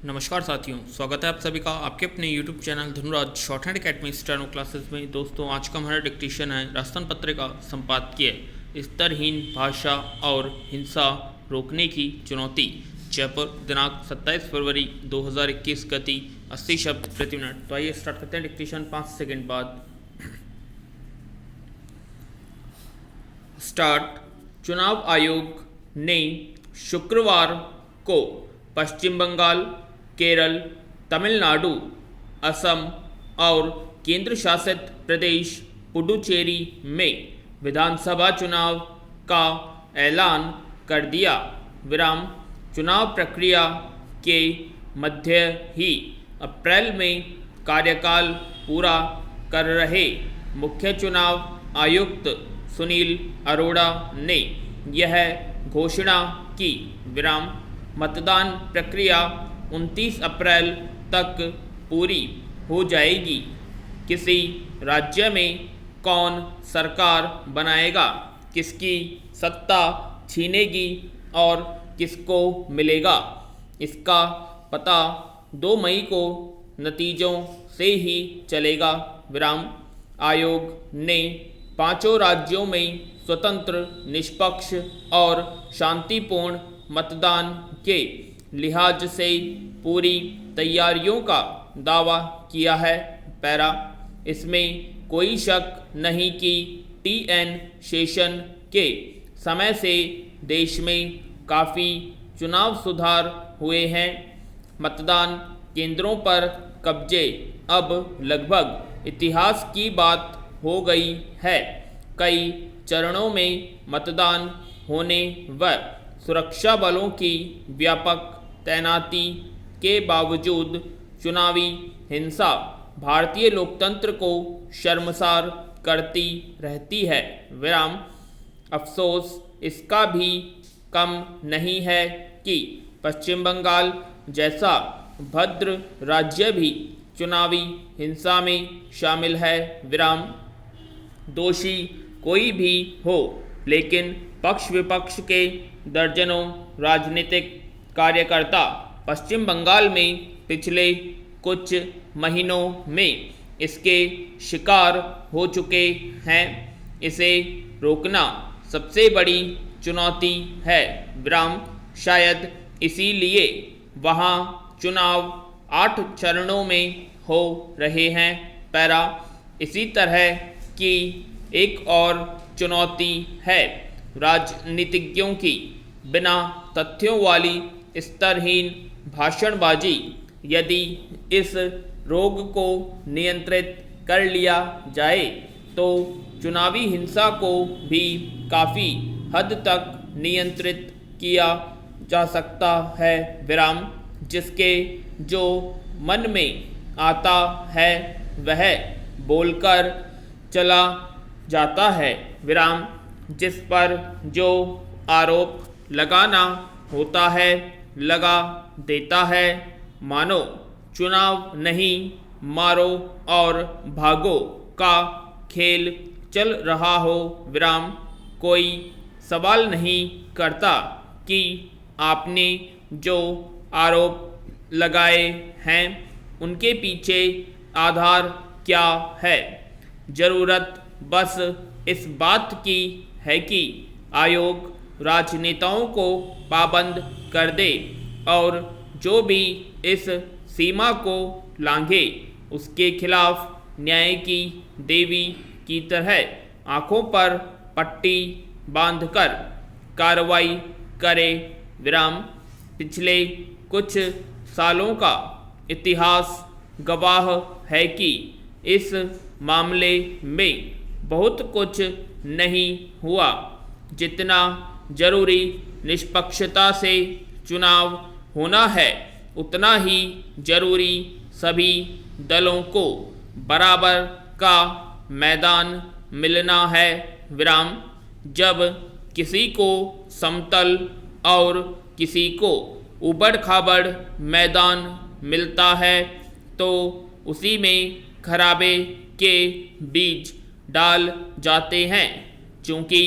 नमस्कार साथियों, स्वागत है आप सभी का आपके अपने YouTube channel Dhanuraj short hand academy steno classes में। दोस्तों, आज का हमारा डिक्टेशन है राजस्थान पत्रिका संपादकीय स्तरहीन भाषा और हिंसा रोकने की चुनौती, जयपुर, दिनांक 27 फरवरी 2021, गति 80 शब्द प्रति मिनट। तो आइए स्टार्ट करते हैं डिक्टेशन 5 सेकंड बाद। स्टार्ट। चुनाव आयोग ने शुक्रवार को पश्चिम बंगाल, केरल, तमिलनाडु, असम और केंद्र शासित प्रदेश पुडुचेरी में विधानसभा चुनाव का ऐलान कर दिया। चुनाव प्रक्रिया के मध्य ही अप्रैल में कार्यकाल पूरा कर रहे मुख्य चुनाव आयुक्त सुनील अरोड़ा ने यह घोषणा की। मतदान प्रक्रिया 29 अप्रैल तक पूरी हो जाएगी। किसी राज्य में कौन सरकार बनाएगा, किसकी सत्ता छीनेगी और किसको मिलेगा, इसका पता 2 मई को नतीजों से ही चलेगा। आयोग ने 5 राज्यों में स्वतंत्र, निष्पक्ष और शांतिपूर्ण मतदान के लिहाज से पूरी तैयारियों का दावा किया है। इसमें कोई शक नहीं कि टी.एन. शेषन के समय से देश में काफ़ी चुनाव सुधार हुए हैं। मतदान केंद्रों पर कब्जे अब लगभग इतिहास की बात हो गई है। कई चरणों में मतदान होने व सुरक्षा बलों की व्यापक तैनाती के बावजूद चुनावी हिंसा भारतीय लोकतंत्र को शर्मसार करती रहती है। अफसोस इसका भी कम नहीं है कि पश्चिम बंगाल जैसा भद्र राज्य भी चुनावी हिंसा में शामिल है। दोषी कोई भी हो, लेकिन पक्ष विपक्ष के दर्जनों राजनीतिक कार्यकर्ता पश्चिम बंगाल में पिछले कुछ महीनों में इसके शिकार हो चुके हैं। इसे रोकना सबसे बड़ी चुनौती है। शायद इसीलिए वहाँ चुनाव 8 चरणों में हो रहे हैं। इसी तरह की एक और चुनौती है राजनीतिज्ञों की बिना तथ्यों वाली स्तरहीन भाषणबाजी। यदि इस रोग को नियंत्रित कर लिया जाए तो चुनावी हिंसा को भी काफ़ी हद तक नियंत्रित किया जा सकता है। जिसके जो मन में आता है वह बोलकर चला जाता है। जिस पर जो आरोप लगाना होता है लगा देता है। मानो चुनाव नहीं मारो और भागो का खेल चल रहा हो। कोई सवाल नहीं करता कि आपने जो आरोप लगाए हैं उनके पीछे आधार क्या है। ज़रूरत बस इस बात की है कि आयोग राजनेताओं को पाबंद कर दे और जो भी इस सीमा को लांघे उसके खिलाफ न्याय की देवी की तरह आंखों पर पट्टी बांधकर कार्रवाई करे। पिछले कुछ सालों का इतिहास गवाह है कि इस मामले में बहुत कुछ नहीं हुआ। जितना जरूरी निष्पक्षता से चुनाव होना है उतना ही जरूरी सभी दलों को बराबर का मैदान मिलना है। जब किसी को समतल और किसी को उबड़ खाबड़ मैदान मिलता है तो उसी में खराबे के बीज डाल जाते हैं। चूँकि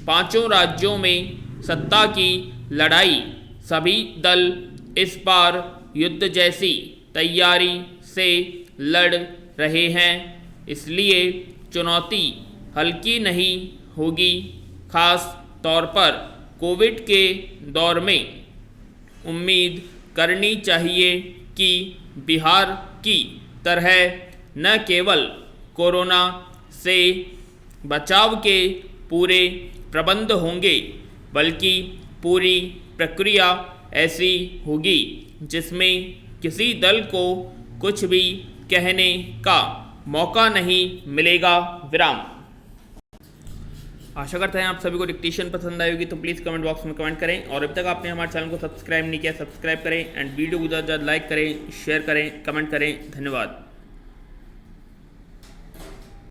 5 राज्यों में सत्ता की लड़ाई सभी दल इस बार युद्ध जैसी तैयारी से लड़ रहे हैं, इसलिए चुनौती हल्की नहीं होगी। खास तौर पर कोविड के दौर में उम्मीद करनी चाहिए कि बिहार की तरह न केवल कोरोना से बचाव के पूरे प्रबंध होंगे, बल्कि पूरी प्रक्रिया ऐसी होगी जिसमें किसी दल को कुछ भी कहने का मौका नहीं मिलेगा। विराम। आशा करते हैं आप सभी को डिक्टेशन पसंद आई होगी, तो प्लीज़ कमेंट बॉक्स में कमेंट करें, और अभी तक आपने हमारे चैनल को सब्सक्राइब नहीं किया, सब्सक्राइब करें एंड वीडियो को ज़्यादा से ज़्यादा लाइक करें, शेयर करें, कमेंट करें। धन्यवाद।